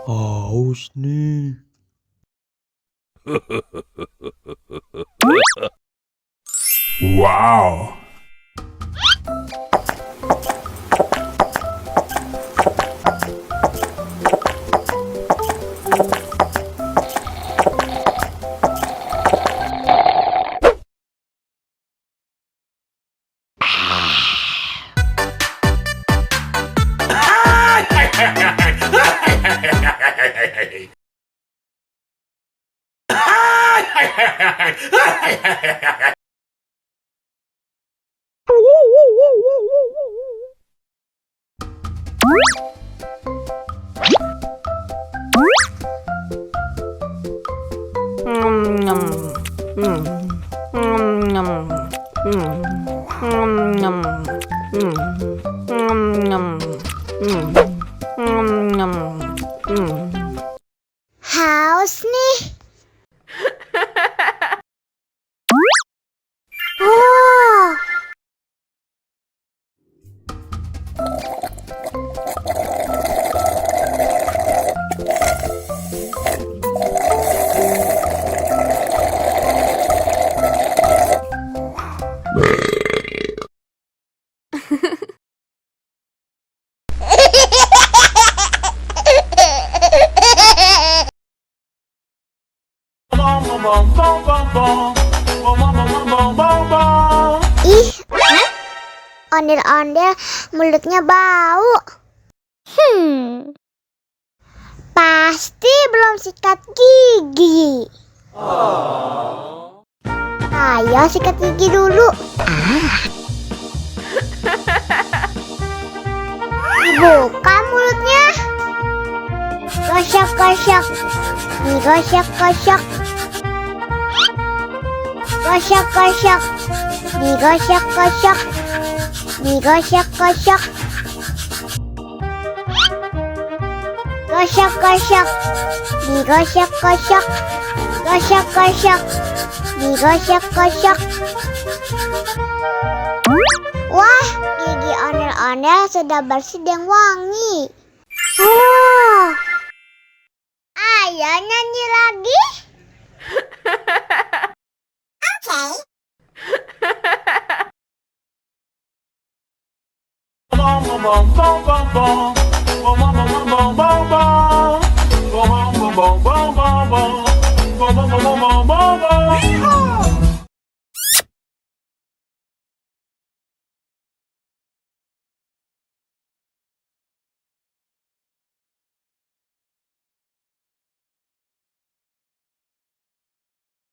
Haus nih. Wow. Haus nih. Oh. Ih, ondel-ondel mulutnya bau. Pasti belum sikat gigi. Ayo sikat gigi dulu. Buka mulutnya. Gosok-gosok. Digosok-gosok. Gosok-gosok. Digosok-gosok. Digosok-gosok. Gosok-gosok. Digosok-gosok. Gosok-gosok. Digosok-gosok. Wah, gigi ondel-ondel sudah bersih dan wangi. Oh. Ayo nyanyi lagi. Yeehaw!